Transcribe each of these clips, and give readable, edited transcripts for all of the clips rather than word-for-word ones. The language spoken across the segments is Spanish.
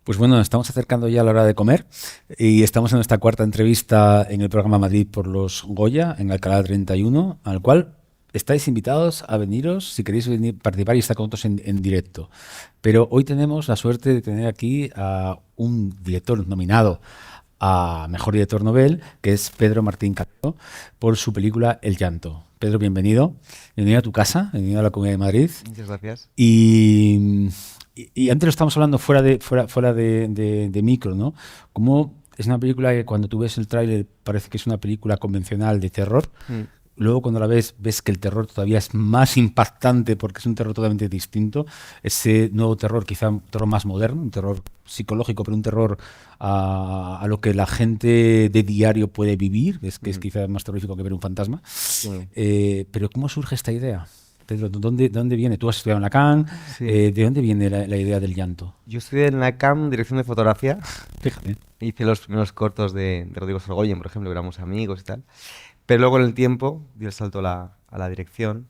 Pues bueno, estamos acercando ya a la hora de comer y estamos en nuestra cuarta entrevista en el programa Madrid por los Goya, en Alcalá 31, al cual estáis invitados a veniros si queréis venir, participar y estar con nosotros en directo. Pero hoy tenemos la suerte de tener aquí a un director nominado a Mejor Director Nobel, que es Pedro Martín Carrero, por su película El llanto. Pedro, bienvenido. Bienvenido a tu casa, bienvenido a la Comunidad de Madrid. Muchas gracias. Y antes lo estábamos hablando fuera de micro, ¿no? Como es una película que cuando tú ves el tráiler parece que es una película convencional de terror. Mm. Luego cuando la ves que el terror todavía es más impactante porque es un terror totalmente distinto. Ese nuevo terror, quizá un terror más moderno, un terror psicológico, pero un terror a lo que la gente de diario puede vivir, que es quizá más terrorífico que ver un fantasma. Bueno, Pero ¿cómo surge esta idea? Pedro, ¿de dónde viene? Tú has estudiado en la CAN. sí. ¿De dónde viene la idea del llanto? Yo estudié en la CAM, dirección de fotografía. Fíjate. Hice los primeros cortos de Rodrigo Sorogoyen, por ejemplo, que éramos amigos y tal. Pero luego, en el tiempo, di el salto a la dirección.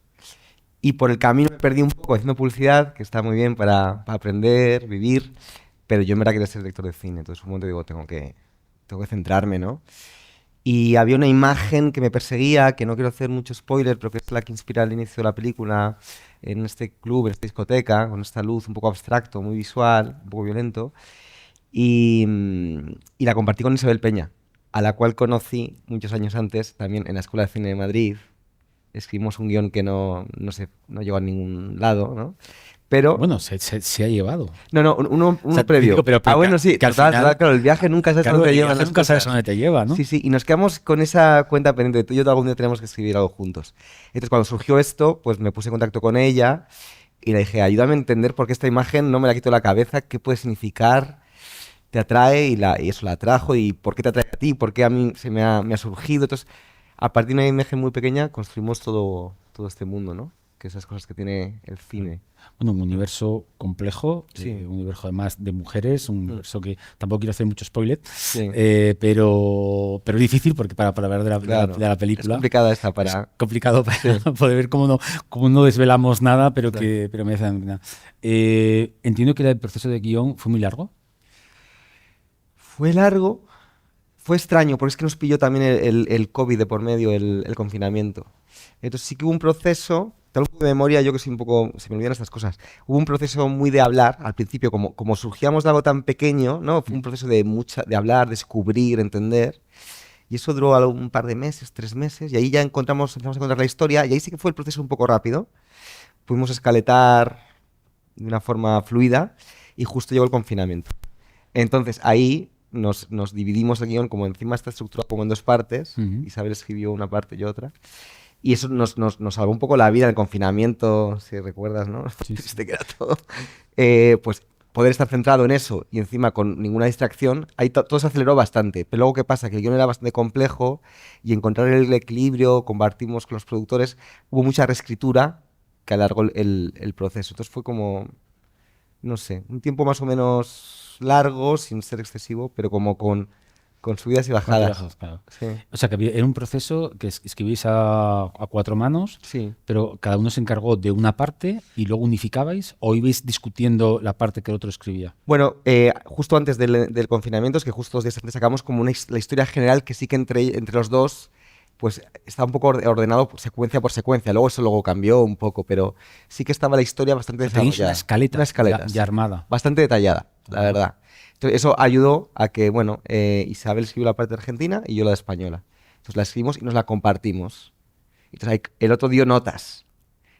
Y por el camino me perdí un poco haciendo publicidad, que está muy bien para aprender, vivir. Pero yo en verdad quería ser director de cine. Entonces, un momento digo, tengo que centrarme, ¿no? Y había una imagen que me perseguía, que no quiero hacer mucho spoiler, pero que es la que inspira el inicio de la película, en este club, en esta discoteca, con esta luz un poco abstracto, muy visual, un poco violento. Y la compartí con Isabel Peña, a la cual conocí muchos años antes, también en la Escuela de Cine de Madrid. Escribimos un guión que no llegó a ningún lado, ¿no? Pero, Bueno, se ha llevado. no, uno O sea, previo. digo, pero Bueno, sí, que al total, final, claro, el viaje nunca sabes a claro, dónde te el llevan viaje las nunca sabes a cosas. dónde te lleva, ¿no? Sí, sí, y nos quedamos con esa cuenta pendiente de tú y yo algún día tenemos que escribir algo juntos. Entonces, cuando surgió esto, pues me puse en contacto con ella y le dije, ayúdame a entender por qué esta imagen no me la quito de la cabeza, qué puede significar, te atrae y eso la atrajo y por qué te atrae a ti, por qué a mí me ha surgido. Entonces, a partir de una imagen muy pequeña construimos todo este mundo, ¿no? Que esas cosas que tiene el cine. Bueno, un universo complejo, Sí, un universo además de mujeres, un mm, universo que tampoco quiero hacer mucho spoiler, sí, pero difícil porque para hablar claro. de la Es película complicada esta es para... complicado para Sí, poder ver cómo no desvelamos nada, exacto. pero merece la pena. Entiendo que el proceso de guión fue muy largo. Fue largo. Fue extraño, porque es que nos pilló también el COVID de por medio, el confinamiento. Entonces sí que hubo un proceso, te hablo de memoria, yo que soy un poco, se me olvidan estas cosas. Hubo un proceso muy de hablar, al principio, como surgíamos de algo tan pequeño, ¿no? Fue un proceso de hablar, descubrir, entender. Y eso duró un par de meses, 3 meses, y ahí ya empezamos a encontrar la historia, y ahí sí que fue el proceso un poco rápido. Pudimos escaletar de una forma fluida, y justo llegó el confinamiento. Entonces ahí nos dividimos el guión, como encima está estructurado como en dos partes. Ujú. Isabel escribió una parte y otra. Y eso nos salvó un poco la vida en el confinamiento, si recuerdas, ¿no? Sí, sí. Triste que era todo. Pues poder estar centrado en eso y encima con ninguna distracción, ahí todo se aceleró bastante. Pero luego, ¿qué pasa? Que el guión era bastante complejo y encontrar el equilibrio, compartimos con los productores, hubo mucha reescritura que alargó el proceso. Entonces fue como, no sé, un tiempo más o menos largo, sin ser excesivo, pero como con subidas y Con bajadas. altibajos, claro. Sí, O sea, que era un proceso que escribís a cuatro manos, sí. pero cada uno se encargó de una parte y luego unificabais o ibais discutiendo la parte que el otro escribía. Bueno, justo antes del confinamiento, es que justo 2 días antes sacamos como la historia general que sí que entre los dos, pues está un poco ordenado por secuencia. Luego cambió un poco, pero sí que estaba la historia O bastante sea, tenéis una desarrollada. Una escaleta escaleta, ya sí. armada. Bastante detallada, la Ajá. verdad. Entonces, eso ayudó a que, bueno, Isabel escribió la parte argentina y yo la española. Entonces la escribimos y nos la compartimos. Entonces el otro dio notas.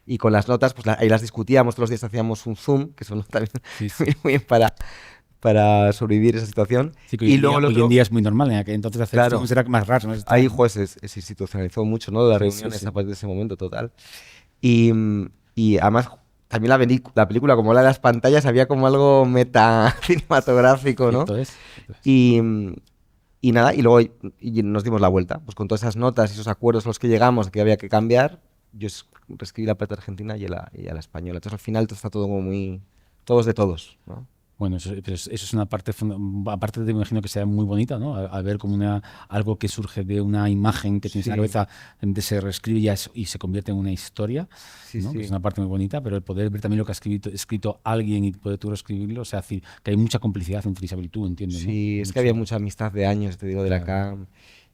Y con las notas, pues ahí las discutíamos, todos los días hacíamos un Zoom, que son también Sí, sí. muy bien para sobrevivir esa situación. Sí, que Y luego el hoy en otro, día es muy normal, en aquel entonces hacer claro, films era más raro, ¿no? ahí jueces se institucionalizó mucho, ¿no? Las Sí, sí, reuniones a sí. partir de ese momento, total. Y además, también la película, como la de las pantallas, había como algo meta cinematográfico, ¿no? Cierto es. Cierto es. Y, mm, y nada, y luego nos dimos la vuelta, pues con todas esas notas y esos acuerdos a los que llegamos, que había que cambiar, yo reescribí la parte argentina y a la española. Entonces al final todo está todo como muy... Todos de todos, ¿no? Bueno, eso es una parte, aparte te imagino que sea muy bonita, ¿no? Al ver como algo que surge de una imagen que tienes en la Sí, cabeza, se reescribe y se convierte en una historia, sí, ¿no? Que es sí. una parte muy bonita, pero el poder ver también lo que ha escrito alguien y poder tú reescribirlo, o sea, decir, que hay mucha complicidad entre Isabel y tú, entiendo, ¿no? Sí, es que había Mucho, mucha amistad de años, te digo, de la claro. CAM,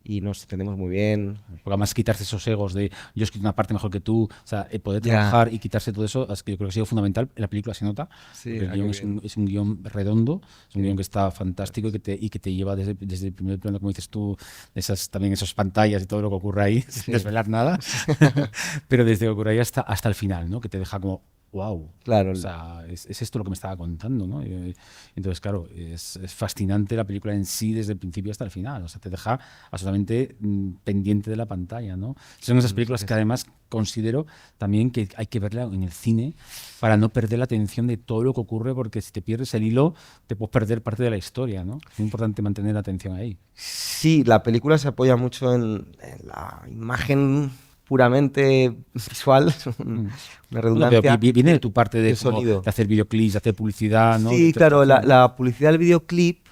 y nos entendemos muy bien. Porque además quitarse esos egos de yo he escrito una parte mejor que tú, o sea, poder Ya, trabajar y quitarse todo eso, es que yo creo que ha sido fundamental. En la película se nota, sí, porque el qué guión bien. es un guión redondo, es un guión Sí, que está fantástico gracias. y que te lleva desde el primer plano, como dices tú, también esas pantallas y todo lo que ocurre ahí, sin Sí, desvelar nada, pero desde que ocurre ahí hasta el final, ¿no? Que te deja como, wow. O claro, sea, es esto lo que me estaba contando, ¿no? Entonces, claro, es fascinante la película en sí desde el principio hasta el final. O sea, te deja absolutamente pendiente de la pantalla, ¿no? Son esas muchas películas que gracias. además considero también que hay que verla en el cine para no perder la atención de todo lo que ocurre, porque si te pierdes el hilo, te puedes perder parte de la historia, ¿no? Es muy importante mantener la atención ahí. Sí, la película se apoya mucho en la imagen puramente visual, Mm. una Bueno, pero redundancia, viene de tu parte y de el como de sonido. hacer videoclips, de hacer publicidad, ¿no? De Sí, claro, actuación. la publicidad del videoclip,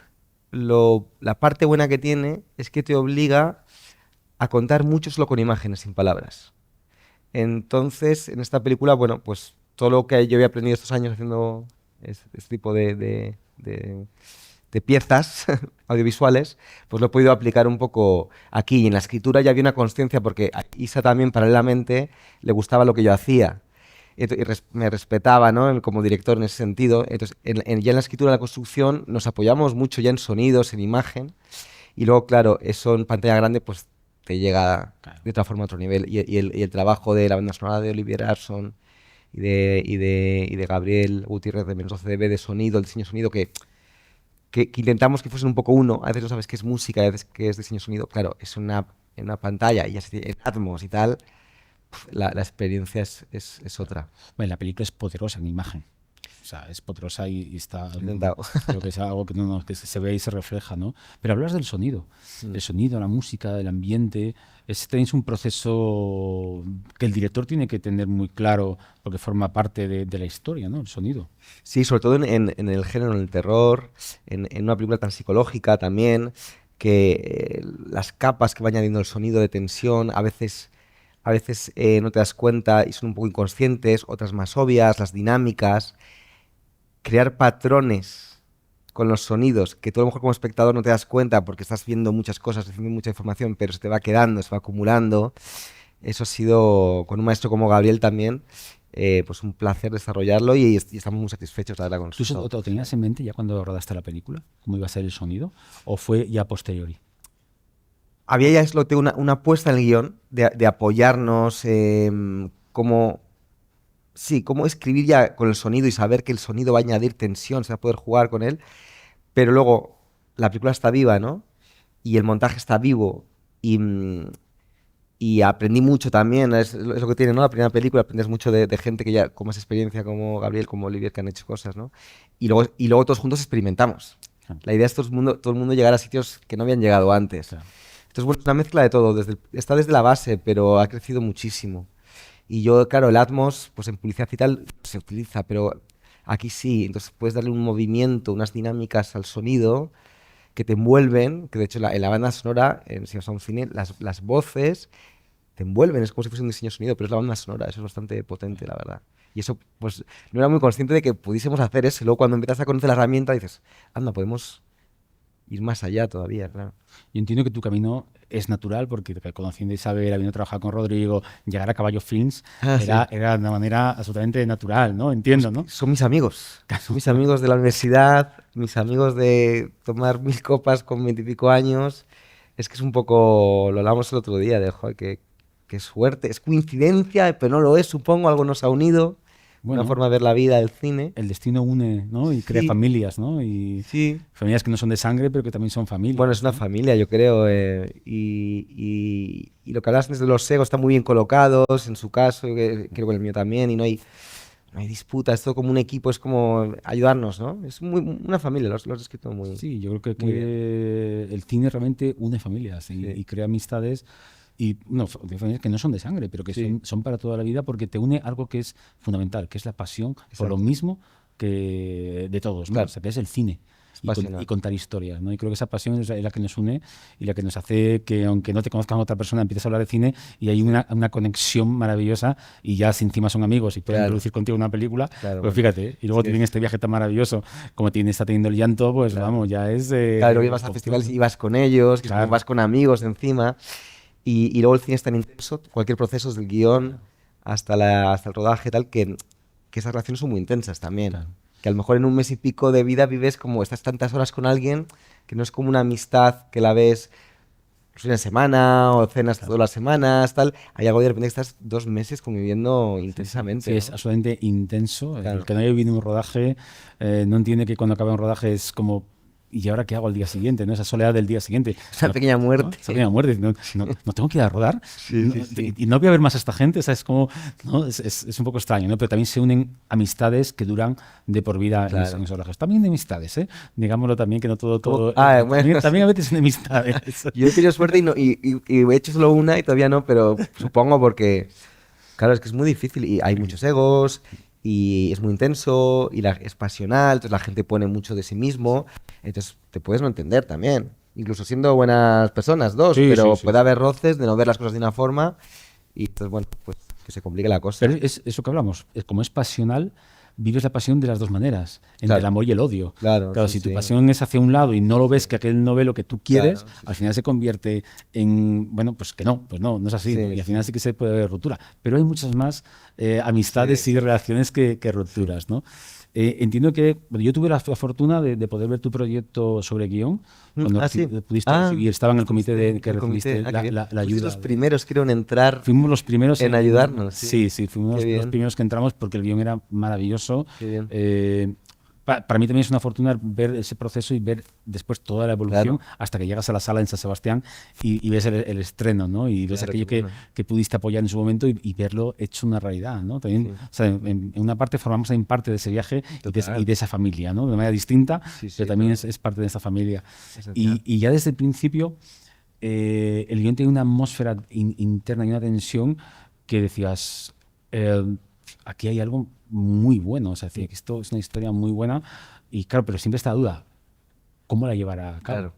la parte buena que tiene es que te obliga a contar mucho solo con imágenes, sin palabras. Entonces, en esta película, bueno, pues todo lo que yo había aprendido estos años haciendo este tipo de piezas audiovisuales, pues lo he podido aplicar un poco aquí. Y en la escritura ya había una consciencia, porque a Isa también paralelamente le gustaba lo que yo hacía. Me respetaba, ¿no? Como director en ese sentido. Entonces, ya en la escritura, en la construcción, nos apoyamos mucho ya en sonidos, en imagen. Y luego, claro, eso en pantalla grande, pues te llega Claro. de otra forma a otro nivel. Y el trabajo de la banda sonora de Olivier Arson y de Gabriel Gutiérrez de Menos 12dB de sonido, el diseño de sonido, que intentamos que fuesen un poco uno. A veces no sabes qué es música, a veces qué es diseño de sonido. Claro, es en una pantalla y así, en Atmos y tal, la experiencia es Claro. otra. Bueno, la película es poderosa en imagen. O sea, es poderosa y está. He intentado. Creo que es algo que, no, que se ve y se refleja, ¿no? Pero hablas del sonido. Mm. El sonido, la música, el ambiente. Tenéis un proceso que el director tiene que tener muy claro porque forma parte de la historia, ¿no? El sonido. Sí, sobre todo en el género, en el terror, en una película tan psicológica también, que las capas que va añadiendo el sonido de tensión, a veces no te das cuenta y son un poco inconscientes, otras más obvias, las dinámicas, crear patrones con los sonidos, que tú a lo mejor como espectador no te das cuenta porque estás viendo muchas cosas, recibiendo mucha información, pero se te va quedando, se va acumulando. Eso ha sido, con un maestro como Gabriel también, pues un placer desarrollarlo y estamos muy satisfechos, la verdad, con el ¿Tú resultado. lo tenías en mente ya cuando rodaste la película? ¿Cómo iba a ser el sonido? ¿O fue ya a posteriori? Había ya, es lo que una apuesta en el guión de apoyarnos, cómo escribir ya con el sonido y saber que el sonido va a añadir tensión, se va a poder jugar con él, pero luego la película está viva, ¿no? Y el montaje está vivo y aprendí mucho también, es lo que tiene, ¿no? La primera película, aprendes mucho de gente que ya con más experiencia, como Gabriel, como Olivier, que han hecho cosas, ¿no? Y luego todos juntos experimentamos. Ah, La idea es todo el mundo llegar a sitios que no habían llegado antes. claro. Entonces, bueno, es una mezcla de todo, está desde la base, pero ha crecido muchísimo. Y yo, claro, el Atmos, pues en publicidad y tal se utiliza, pero aquí sí, entonces puedes darle un movimiento, unas dinámicas al sonido que te envuelven, que de hecho en la banda sonora, si vas a un cine, las voces te envuelven, es como si fuese un diseño de sonido, pero es la banda sonora, eso es bastante potente, la verdad. Y eso, pues, no era muy consciente de que pudiésemos hacer eso, y luego cuando empiezas a conocer la herramienta dices, anda, podemos ir más allá todavía, claro. Yo entiendo que tu camino es natural porque conociendo a Isabel, habiendo trabajado con Rodrigo, llegar a Caballo Films Ah, sí. era de una manera absolutamente natural, ¿no? Pues Entiendo, ¿no? son mis amigos de la universidad, mis amigos de tomar 1000 copas con 20 y pico años. Es que es un poco, lo hablamos el otro día, de joder, qué suerte, es coincidencia, pero no lo es, supongo, algo nos ha unido, una Bueno, forma de ver la vida, el cine. el destino une, ¿no? Y crea Sí, familias, ¿no? Y sí. familias que no son de sangre, pero que también son Bueno, es familias, una ¿no? familia, yo creo, y lo que hablas desde los egos están muy bien colocados, en su caso, creo que en el mío también, y no hay disputa, es todo como un equipo, es como ayudarnos, ¿no? Es una familia, lo has descrito muy, Sí, yo creo muy bien. que el cine realmente une familias Sí, y crea amistades y no, de familias que no son de sangre, pero que sí, son para toda la vida porque te une algo que es fundamental, que es la pasión por lo exacto. mismo que de todos, ¿no? Claro. O sea, que es el cine. Es Y contar historias, ¿no? Y creo que esa pasión es la que nos une y la que nos hace que, aunque no te conozcan otra persona, empieces a hablar de cine y hay una conexión maravillosa y ya si encima son amigos y pueden producir contigo una película, Claro, pues bueno. fíjate, y luego tienen este viaje tan maravilloso como está teniendo el llanto, pues vamos, ya es... Claro, ibas a festivales y ibas con ellos, Claro. vas con amigos encima. Y luego el cine es tan intenso, cualquier proceso, desde el guión hasta el rodaje, tal, que esas relaciones son muy intensas también. Claro. Que a lo mejor en un mes y pico de vida vives como estás tantas horas con alguien que no es como una amistad que la ves los fines de semana o cenas todas las semanas, tal. Hay algo de repente que estás 2 meses conviviendo intensamente. Sí, ¿no? es absolutamente intenso. Claro. El que no haya vivido un rodaje no entiende que cuando acaba un rodaje es como... ¿Y ahora qué hago al día siguiente? ¿No? Esa soledad del día siguiente. Esa pequeña muerte. ¿No? Esa pequeña muerte. No tengo que ir a rodar. Sí. Y no voy a ver más a esta gente. O sea, es como... ¿no? Es un poco extraño, ¿no? Pero también se unen amistades que duran de por vida en esos rodajes. También enemistades, ¿eh? Digámoslo también, que no todo... Bueno. También a veces enemistades. Yo he tenido suerte y he hecho solo una y todavía no, pero supongo porque... Claro, es que es muy difícil y hay muchos egos y es muy intenso y es pasional, entonces la gente pone mucho de sí mismo, entonces te puedes no entender también, incluso siendo buenas personas, pero puede haber roces de no ver las cosas de una forma y entonces, bueno, pues que se complique la cosa. Pero es eso que hablamos, como es pasional, vives la pasión de las dos maneras, entre el amor y el odio. Claro, si tu pasión es hacia un lado y no lo ves, que aquel no ve lo que tú quieres, al final se convierte en, bueno, pues que no es así. Y al final sí que se puede ver ruptura. Pero hay muchas más amistades y relaciones que rupturas, ¿no? Entiendo que yo tuve la fortuna de poder ver tu proyecto sobre guión cuando pudiste recibir, estaba en el comité que recibiste la ayuda. Los primeros creo en entrar. Fuimos los primeros en ayudarnos. Sí, fuimos los primeros que entramos porque el guión era maravilloso. Qué bien. Para mí también es una fortuna ver ese proceso y ver después toda la evolución hasta que llegas a la sala en San Sebastián y ves el estreno, ¿no? Y ves aquello que pudiste apoyar en su momento y verlo hecho una realidad, ¿no? También, o sea, en una parte formamos también parte de ese viaje y de esa familia, ¿no? De manera distinta, pero también es parte de esa familia. Y ya desde el principio el guión tiene una atmósfera interna y una tensión que decías, aquí hay algo muy bueno, o sea, que esto es una historia muy buena y claro, pero siempre está la duda, ¿cómo la llevará a cabo?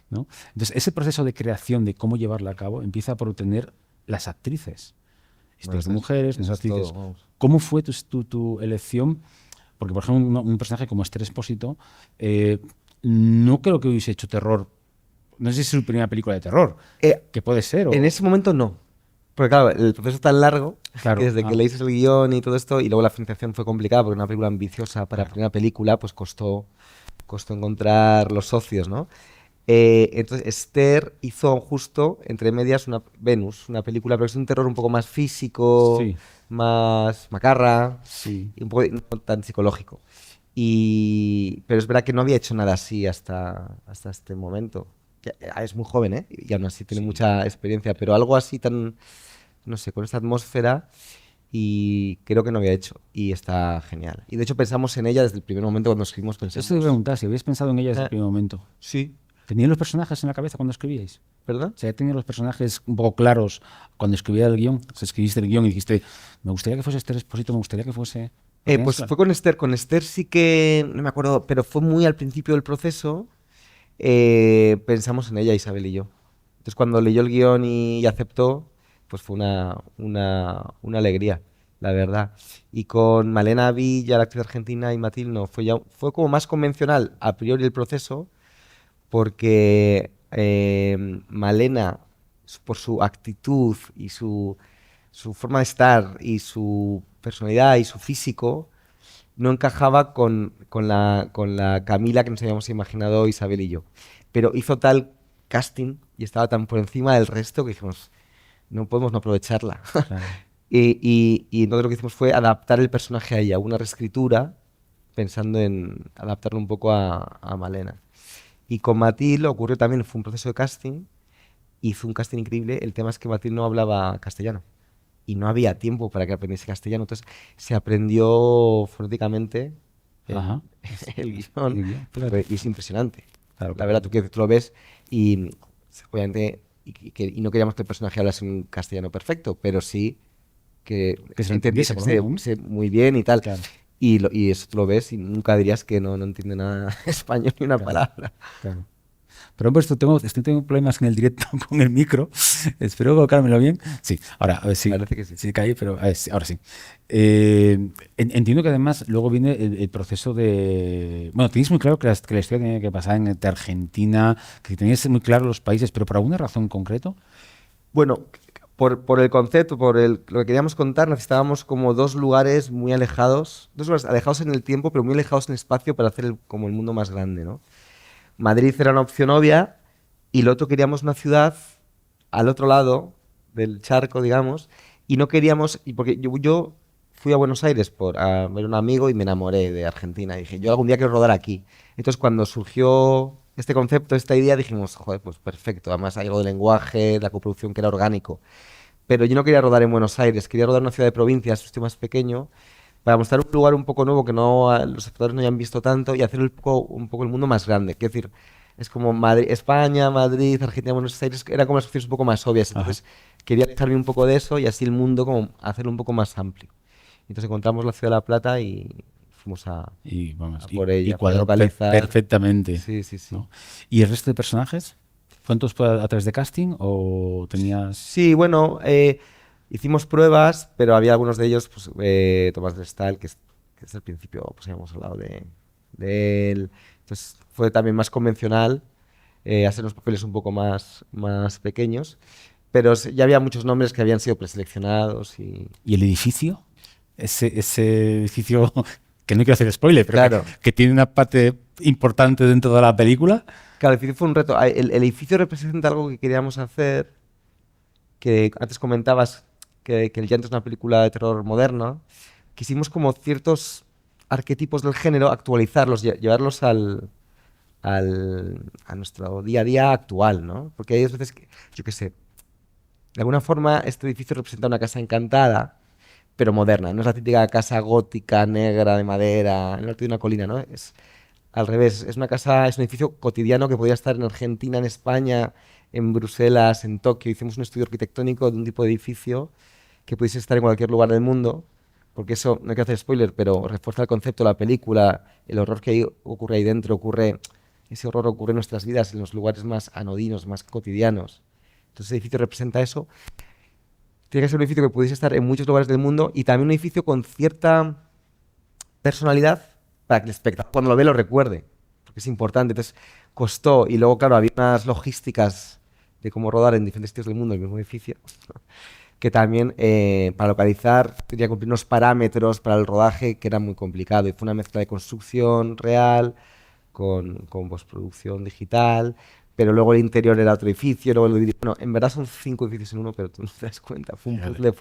¿No? Entonces, ese proceso de creación de cómo llevarla a cabo empieza por obtener las actrices, historias de mujeres, actrices. ¿Cómo fue tu elección? Porque, por ejemplo, un personaje como Esther Expósito, no creo que hubiese hecho terror. No sé si es su primera película de terror, que puede ser. En ese momento no. Porque claro, el proceso es tan largo que desde que leíste el guión y todo esto, y luego la financiación fue complicada porque una película ambiciosa para la primera película, pues costó encontrar los socios, ¿no? Entonces Esther hizo justo, entre medias, Venus, una película, pero es un terror un poco más físico, más macarra, y un poco no tan psicológico. Pero es verdad que no había hecho nada así hasta este momento. Es muy joven, ¿eh? Y aún así tiene mucha experiencia, pero algo así tan, no sé, con esta atmósfera, y creo que no había hecho. Y está genial. Y de hecho pensamos en ella desde el primer momento cuando escribimos. Eso te voy a preguntar, si habéis pensado en ella desde el primer momento. Sí. ¿Teníais los personajes en la cabeza cuando escribíais? ¿Verdad? O sea, ¿teníais los personajes un poco claros cuando escribías el guión? O sea, escribiste el guión y dijiste, me gustaría que fuese Esther Expósito, me gustaría que fuese... Pues claro. Fue con Esther. Con Esther sí que, no me acuerdo, pero fue muy al principio del proceso. Pensamos en ella, Isabel y yo. Entonces cuando leyó el guión y aceptó, pues fue una alegría, la verdad. Y con Malena Villa, la actriz argentina, y Matilde, no, fue como más convencional a priori el proceso, porque Malena, por su actitud y su forma de estar y su personalidad y su físico, no encajaba con la Camila que nos habíamos imaginado Isabel y yo. Pero hizo tal casting y estaba tan por encima del resto que dijimos, no podemos no aprovecharla. Claro. y entonces lo que hicimos fue adaptar el personaje a ella, una reescritura, pensando en adaptarlo un poco a Malena. Y con Matilde ocurrió también, fue un proceso de casting, hizo un casting increíble. El tema es que Matilde no hablaba castellano y no había tiempo para que aprendiese castellano, entonces se aprendió fonéticamente el guión, y es impresionante. Claro, la verdad, tú lo ves y obviamente y no queríamos que el personaje hablase un castellano perfecto, pero sí que se entendiese muy bien y tal. Claro. y eso tú lo ves y nunca dirías que no entiende nada español ni una palabra. Claro. Pero por esto estoy teniendo problemas en el directo con el micro. Espero colocármelo bien. Sí, ahora, a ver si Parece que sí. sí caí, pero a ver, ahora sí. Entiendo que además luego viene el proceso de... Bueno, tenéis muy claro que la historia tiene que pasar entre Argentina, que tenéis muy claro los países, pero por alguna razón en concreto. Bueno, por el concepto, lo que queríamos contar, necesitábamos como dos lugares muy alejados, dos lugares alejados en el tiempo, pero muy alejados en espacio para hacer como el mundo más grande, ¿no? Madrid era una opción obvia y lo otro queríamos una ciudad al otro lado del charco, digamos, y no queríamos, y porque yo fui a Buenos Aires a ver a un amigo y me enamoré de Argentina. Y dije, yo algún día quiero rodar aquí. Entonces, cuando surgió este concepto, esta idea, dijimos, joder, pues perfecto. Además, hay algo de lenguaje, la coproducción que era orgánico. Pero yo no quería rodar en Buenos Aires, quería rodar en una ciudad de provincias, estoy más pequeño, para mostrar un lugar un poco nuevo que los espectadores no hayan visto tanto y hacer un poco el mundo más grande. Quiero decir, es como España, Madrid, Argentina, Buenos Aires, eran como las opciones un poco más obvias. Ajá. Entonces quería alejarme un poco de eso y así el mundo como hacerlo un poco más amplio. Entonces encontramos la ciudad de La Plata y fuimos Y vamos, a por y ella, para cuadró localizar. perfectamente. Sí, sí, sí. ¿No? ¿Y el resto de personajes? ¿Cuántos fue a través de casting o tenías...? Sí, bueno, hicimos pruebas, pero había algunos de ellos, pues Tomás de Stal, que desde el principio pues habíamos hablado de él. Entonces fue también más convencional, hacer los papeles un poco más pequeños, pero ya había muchos nombres que habían sido preseleccionados y... ¿Y el edificio? Ese edificio, que no quiero hacer spoiler, pero Claro. que tiene una parte importante dentro de la película. Claro, el edificio fue un reto. El edificio representa algo que queríamos hacer, que antes comentabas que El Llanto es una película de terror moderna. Quisimos como ciertos arquetipos del género, actualizarlos, llevarlos a nuestro día a día actual, ¿no? Porque hay veces que, yo qué sé, de alguna forma este edificio representa una casa encantada, pero moderna. No es la típica casa gótica, negra, de madera, en el norte de una colina, ¿no? Es al revés, es un edificio cotidiano que podría estar en Argentina, en España, en Bruselas, en Tokio. Hicimos un estudio arquitectónico de un tipo de edificio que pudiese estar en cualquier lugar del mundo, porque eso, no hay que hacer spoiler, pero refuerza el concepto de la película, el horror que ocurre ahí dentro, ese horror ocurre en nuestras vidas, en los lugares más anodinos, más cotidianos. Entonces el edificio representa eso. Tiene que ser un edificio que pudiese estar en muchos lugares del mundo y también un edificio con cierta personalidad para que el espectador cuando lo ve lo recuerde, porque es importante. Entonces costó y luego, claro, había unas logísticas de cómo rodar en diferentes sitios del mundo el mismo edificio, que también para localizar tenía que cumplir unos parámetros para el rodaje que era muy complicado y fue una mezcla de construcción real con postproducción digital, pero luego el interior era otro edificio, luego bueno, en verdad son 5 edificios en uno, pero tú no te das cuenta, fue un puzzle,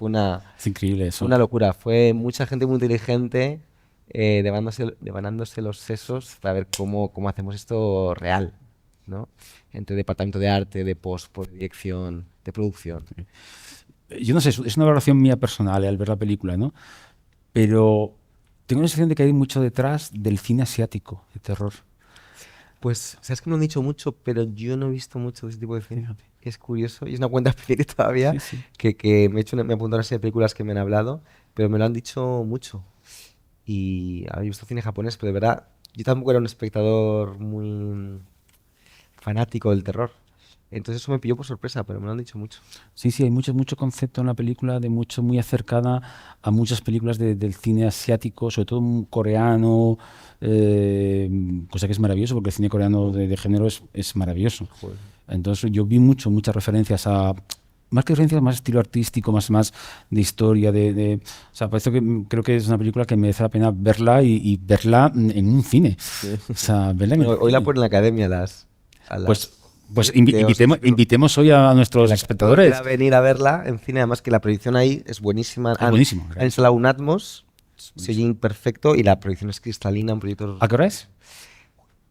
Es increíble eso. fue una locura, fue mucha gente muy inteligente devanándose los sesos para ver cómo hacemos esto real, ¿no? Entre departamento de arte, de dirección, de producción. Yo no sé, es una valoración mía personal al ver la película, ¿no? Pero tengo la sensación de que hay mucho detrás del cine asiático de terror. Pues, sabes que me lo han dicho mucho, pero yo no he visto mucho de ese tipo de cine. Fíjate. Es curioso, y es una cuenta pendiente todavía, Sí, sí. que me he apuntado a una serie de películas que me han hablado, pero me lo han dicho mucho. Y había visto cine japonés, pero de verdad, yo tampoco era un espectador muy fanático del terror. Entonces eso me pilló por sorpresa, pero me lo han dicho mucho. Sí, sí, hay mucho concepto en la película, de mucho muy acercada a muchas películas del cine asiático, sobre todo coreano, cosa que es maravilloso, porque el cine coreano de género es maravilloso. Joder. Entonces yo vi muchas referencias a, más que referencias, más estilo artístico, más de historia, o sea, parece que creo que es una película que merece la pena verla y verla en un cine. O sea, verla en el Hoy la cine. ponen en la academia Pues de Oscars. invitemos hoy a nuestros Que espectadores. quiera venir a verla en cine, además que la proyección ahí es buenísima. Es buenísimo. Han instalado un Atmos, buenísimo. se oye perfecto y la proyección es cristalina, un proyector... ¿A qué hora es?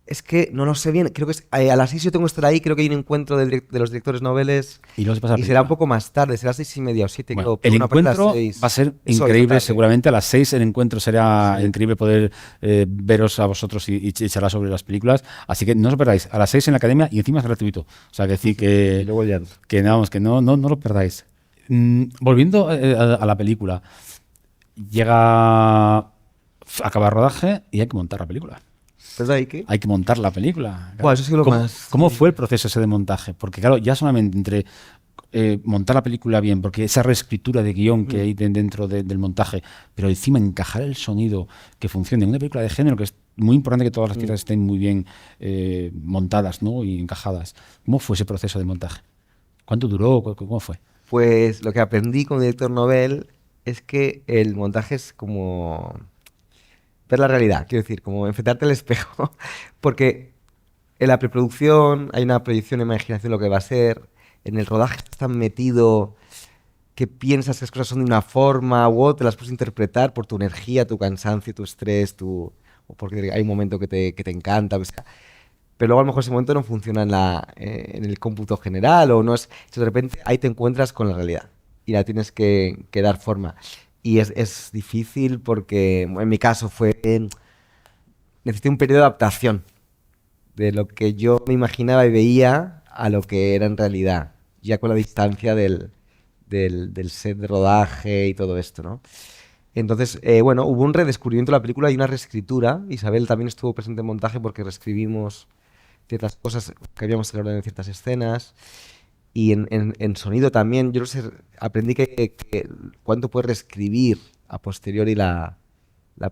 Es que no lo sé bien, creo que a las 6 yo tengo que estar ahí, creo que hay un encuentro de los directores noveles Y luego se pasa la y será un película. poco más tarde, será 6:30 o 7, Bueno, creo. pero el una parte a las encuentro 6. va a ser Eso, increíble, tarde. seguramente a las 6 el encuentro será Sí. increíble poder veros a vosotros y charlar sobre las películas, así que no os perdáis, a las 6 en la academia y encima es gratuito, o sea, que decir Y luego ya. que no lo perdáis. Volviendo a la película, llega acaba el rodaje y hay que montar la película. ¿Entonces ahí qué? Hay que montar la película. Buah, eso sí que lo más... ¿Cómo fue el proceso ese de montaje? Porque claro, ya solamente entre montar la película bien, porque esa reescritura de guión que hay dentro del montaje, pero encima encajar el sonido que funcione en una película de género, que es muy importante que todas las piezas estén muy bien montadas, ¿no? Y encajadas. ¿Cómo fue ese proceso de montaje? ¿Cuánto duró? ¿Cómo fue? Pues lo que aprendí como director novel es que el montaje es como ver la realidad, quiero decir, como enfrentarte al espejo, porque en la preproducción hay una proyección e imaginación de lo que va a ser, en el rodaje estás tan metido que piensas que las cosas son de una forma u otra, las puedes interpretar por tu energía, tu cansancio, tu estrés, o porque hay un momento que te encanta, o sea. Pero luego a lo mejor ese momento no funciona en el cómputo general o no es... Entonces de repente ahí te encuentras con la realidad y la tienes que dar forma. Y es difícil porque en mi caso necesité un periodo de adaptación de lo que yo me imaginaba y veía a lo que era en realidad, ya con la distancia del set de rodaje y todo esto, ¿no? Entonces, bueno, hubo un redescubrimiento de la película y una reescritura. Isabel también estuvo presente en montaje porque reescribimos ciertas cosas que habíamos elaborado en ciertas escenas. Y en sonido también, yo no sé, aprendí que cuánto puedes reescribir a posteriori la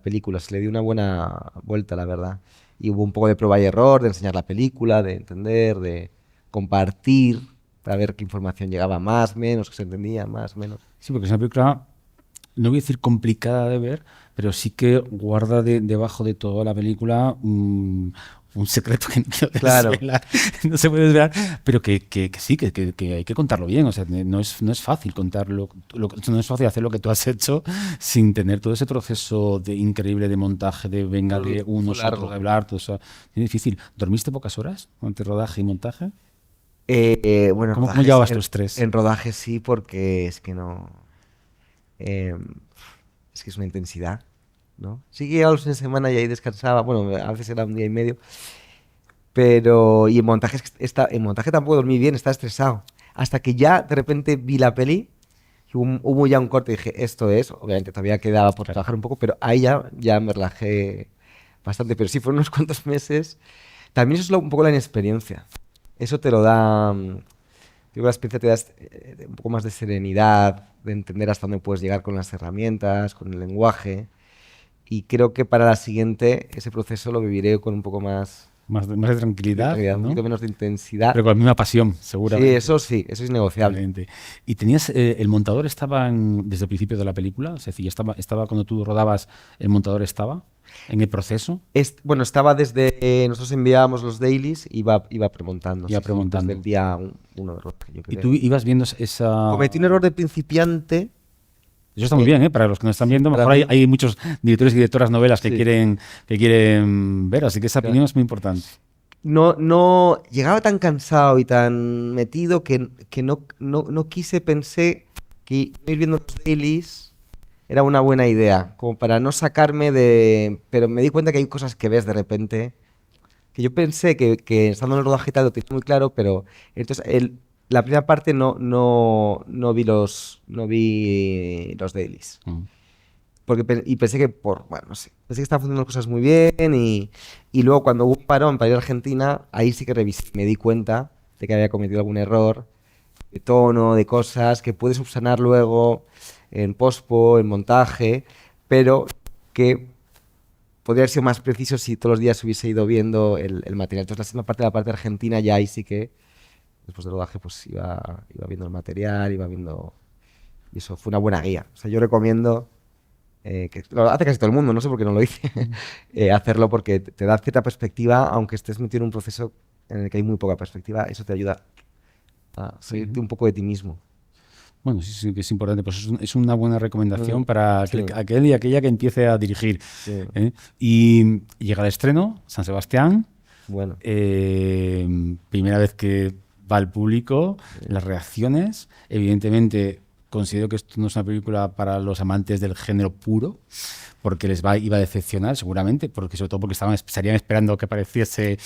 película. Se le dio una buena vuelta, la verdad. Y hubo un poco de prueba y error, de enseñar la película, de entender, de compartir, para ver qué información llegaba más, menos, qué se entendía, más, menos. Sí, porque es una película, no voy a decir complicada de ver, pero sí que guarda debajo de toda la película un secreto que no quiero Claro. desvelar, no se puede desvelar, pero que sí, que hay que contarlo bien. O sea, no es fácil contarlo, no es fácil hacer lo que tú has hecho sin tener todo ese proceso increíble de montaje, de venga de unos largo. otros, de hablar, todo eso. Es difícil. ¿Dormiste pocas horas entre rodaje y montaje? Bueno, ¿Cómo llevabas tu estrés? En rodaje sí, porque es que no... es que es una intensidad, ¿no? Sí que llegaba los fines de semana y ahí descansaba, bueno, a veces era un día y medio, pero... Y en montaje, en montaje tampoco dormí bien, estaba estresado. Hasta que ya de repente vi la peli, y hubo ya un corte y dije, esto es, obviamente todavía quedaba por trabajar un poco, pero ahí ya me relajé bastante, pero sí, fueron unos cuantos meses. También eso es un poco la inexperiencia. Eso te lo da... Creo que la experiencia te da un poco más de serenidad, de entender hasta dónde puedes llegar con las herramientas, con el lenguaje. Y creo que para la siguiente ese proceso lo viviré con un poco más Más de tranquilidad, un ¿no? poquito menos de intensidad. Pero con la misma pasión, seguramente. Sí, eso es innegociable. Excelente. ¿Y tenías, el montador estaba desde el principio de la película? Es decir, estaba cuando tú rodabas, el montador estaba en el proceso. Bueno, estaba desde... nosotros enviábamos los dailies, iba premontando. Iba premontando. Desde el día 1 de rodaje, yo Y creo. tú ibas viendo esa... Cometí un error de principiante. Eso está muy bien, ¿eh? Para los que nos están viendo, mejor hay muchos directores y directoras novelas que quieren ver, así que esa opinión es muy importante. No llegaba tan cansado y tan metido que no pensé que ir viendo los dailies era una buena idea, como para no sacarme de... Pero me di cuenta que hay cosas que ves de repente, que yo pensé que estando en el rodaje y tal lo tenía muy claro, pero entonces la primera parte no vi los dailies. Y pensé que bueno, no sé, pensé que estaban funcionando las cosas muy bien y luego cuando hubo un parón para ir a Argentina, ahí sí que revisé, me di cuenta de que había cometido algún error de tono, de cosas que puedes subsanar luego en pospo, en montaje, pero que podría haber sido más preciso si todos los días hubiese ido viendo el material. Entonces la segunda parte, la parte argentina, ya ahí sí que después del rodaje pues iba viendo el material, iba viendo... Y eso fue una buena guía. O sea, yo recomiendo... que lo hace casi todo el mundo, no sé por qué no lo hice, hacerlo porque te da cierta perspectiva, aunque estés metido en un proceso en el que hay muy poca perspectiva, eso te ayuda a salirte un poco de ti mismo. Bueno, sí que es importante, pues es una buena recomendación para aquel y aquella que empiece a dirigir. Sí. Y llega el estreno, San Sebastián, Bueno. primera vez que va al público, las reacciones, evidentemente... Considero que esto no es una película para los amantes del género puro, porque iba a decepcionar seguramente, sobre todo porque estarían esperando que apareciese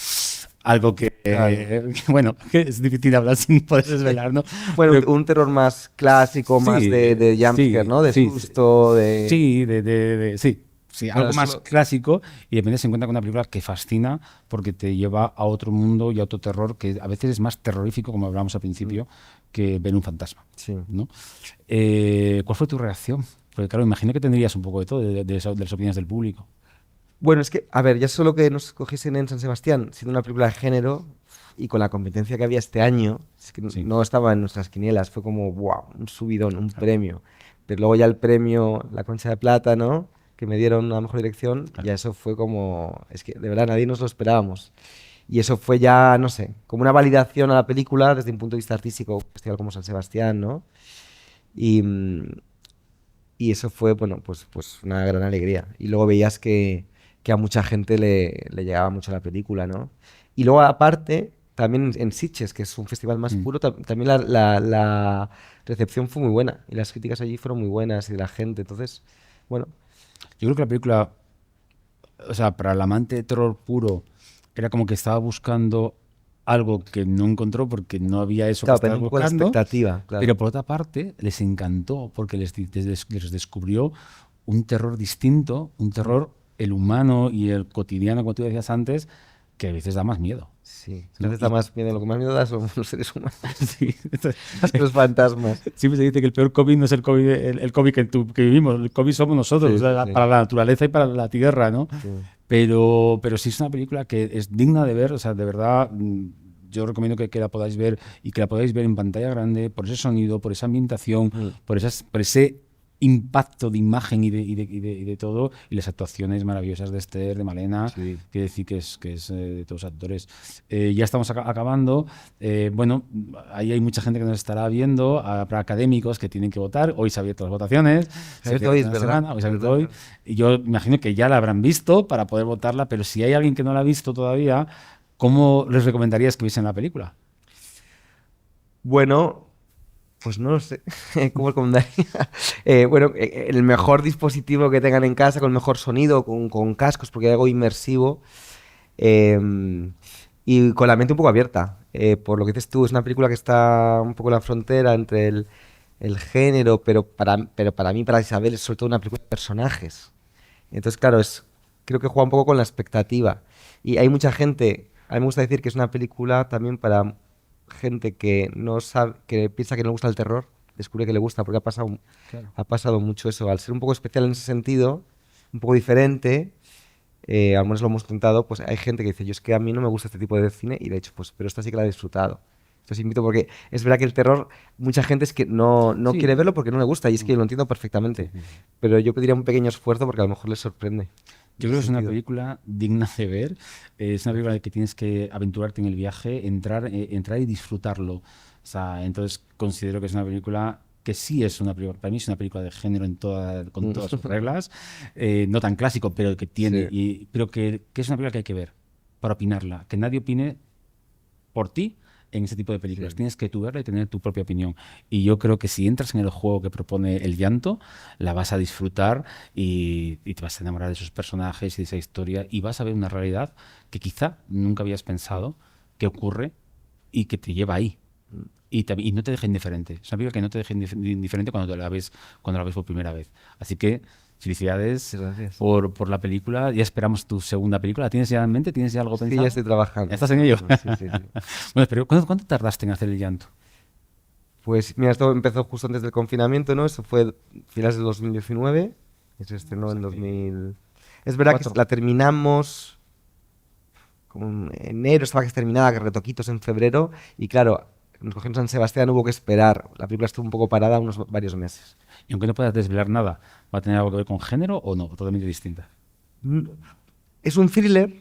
algo que, bueno, que es difícil de hablar sin poder desvelar, ¿no? Bueno, Pero, un terror más clásico, más de jumpscare, ¿no? De susto, de... Sí, Sí, algo más clásico, y de repente se encuentra con una película que fascina porque te lleva a otro mundo y a otro terror que a veces es más terrorífico, como hablábamos al principio, que ver un fantasma. Sí. ¿No? ¿Cuál fue tu reacción? Porque claro, imagino que tendrías un poco de todo, de las opiniones del público. Bueno, es que, a ver, ya solo que nos cogiesen en San Sebastián, siendo una película de género y con la competencia que había este año, es que Sí. no estaba en nuestras quinielas, fue como, wow, un subidón, un premio. Pero luego ya el premio, la Concha de Plata, ¿no? Que me dieron a la mejor dirección, ya eso fue como, es que de verdad nadie nos lo esperábamos. Y eso fue ya, no sé, como una validación a la película desde un punto de vista artístico, un festival como San Sebastián, ¿no? Y, y eso fue, bueno, pues una gran alegría. Y luego veías que a mucha gente le llegaba mucho la película, ¿no? Y luego aparte, también en Sitges, que es un festival más puro, también la recepción fue muy buena. Y las críticas allí fueron muy buenas y de la gente. Entonces, bueno, Yo creo que la película, o sea, para el amante de terror puro, era como que estaba buscando algo que no encontró porque no había eso que claro, estaba pero un poco la buscando, expectativa, claro. pero por otra parte les encantó porque les descubrió un terror distinto, un terror, el humano y el cotidiano, como tú decías antes, que a veces da más miedo. Sí, ¿No? entonces da más miedo, lo que más miedo da son los seres humanos, Sí. los fantasmas. Siempre se dice que el peor COVID no es el COVID, el COVID que vivimos, el COVID somos nosotros, Sí, o sea, sí, sí. para la naturaleza y para la tierra, ¿no? Sí. Pero sí es una película que es digna de ver, o sea, de verdad, yo recomiendo que la podáis ver y que la podáis ver en pantalla grande por ese sonido, por esa ambientación, por ese impacto de imagen y de todo, y las actuaciones maravillosas de Esther, de Malena, Sí. que decir que es de todos los actores. Ya estamos acabando. Bueno, ahí hay mucha gente que nos estará viendo, para académicos que tienen que votar. Hoy se han abierto las votaciones. Se ha abierto hoy, es Una verdad. semana, hoy se ha abierto hoy. Y yo imagino que ya la habrán visto para poder votarla, pero si hay alguien que no la ha visto todavía, ¿cómo les recomendarías que viesen la película? Bueno, pues no lo sé. ¿Cómo recomendaría? Bueno, el mejor dispositivo que tengan en casa, con el mejor sonido, con cascos, porque hay algo inmersivo. Y con la mente un poco abierta. Por lo que dices tú, es una película que está un poco en la frontera entre el género, pero para mí, para Isabel, es sobre todo una película de personajes. Entonces, claro, creo que juega un poco con la expectativa. Y hay mucha gente, a mí me gusta decir que es una película también para gente que no sabe, que piensa que no le gusta el terror, descubre que le gusta, porque Claro. ha pasado mucho eso. Al ser un poco especial en ese sentido, un poco diferente, al menos lo hemos intentado, pues hay gente que dice, yo es que a mí no me gusta este tipo de cine, y de hecho, pues, pero esta sí que la he disfrutado. Entonces invito porque es verdad que el terror, mucha gente es que no Sí. quiere verlo porque no le gusta, y es que lo entiendo perfectamente. Pero yo pediría un pequeño esfuerzo porque a lo mejor les sorprende. Yo creo que es una película digna de ver. Es una película que tienes que aventurarte en el viaje, entrar y disfrutarlo. O sea, entonces considero que es una película que sí es una película, para mí es una película de género con todas sus reglas, no tan clásico, pero que tiene, Sí. pero que es una película que hay que ver para opinarla, que nadie opine por ti en ese tipo de películas. Sí. Tienes que tú verla y tener tu propia opinión. Y yo creo que si entras en el juego que propone El Llanto, la vas a disfrutar y te vas a enamorar de esos personajes y de esa historia y vas a ver una realidad que quizá nunca habías pensado que ocurre y que te lleva ahí. Y no te deja indiferente. Es una película que no te deja indiferente cuando la ves por primera vez. Así que felicidades Gracias. por la película. Ya esperamos tu segunda película. ¿La tienes ya en mente? ¿Tienes ya algo Sí, pensado? ya estoy trabajando. ¿Ya estás en ello? Sí, sí, sí. Bueno, pero ¿cuánto tardaste en hacer El Llanto? Pues mira, esto empezó justo antes del confinamiento, ¿no? Eso fue finales de 2019 y se estrenó en 2000. Es verdad que la terminamos como en enero, estaba que terminada, que retoquitos en febrero, y claro, nos cogimos San Sebastián, hubo que esperar. La película estuvo un poco parada varios meses. Y aunque no puedas desvelar nada, ¿va a tener algo que ver con género o no? Totalmente distinta. Es un thriller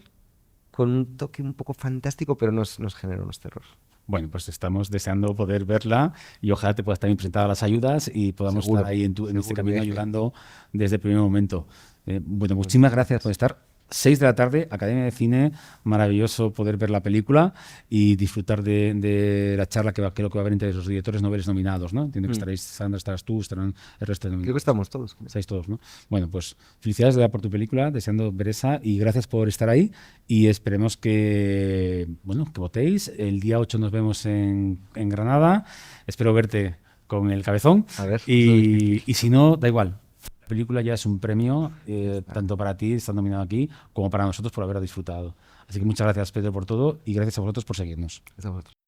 con un toque un poco fantástico, pero no es género, no es terror. Bueno, pues estamos deseando poder verla y ojalá te puedas también presentar a las ayudas y podamos Seguro, estar ahí en este seguro, camino viaje. ayudando desde el primer momento. Bueno, muchísimas gracias por estar. 6 de la tarde, Academia de Cine, maravilloso poder ver la película y disfrutar de la charla que creo que va a haber entre los directores noveles nominados, ¿no? Entiendo que estaréis, Sandra, estarás tú, estarán el resto de Creo nominados. que estamos todos. Estáis todos, ¿no? Bueno, pues felicidades de verdad por tu película, deseando ver esa y gracias por estar ahí y esperemos que, bueno, que votéis. El día 8 nos vemos en Granada. Espero verte con el cabezón A ver, y si no, da igual. película ya es un premio, tanto para ti, estar nominado aquí, como para nosotros por haberla disfrutado. Así que muchas gracias, Pedro, por todo, y gracias a vosotros por seguirnos. Gracias a vosotros.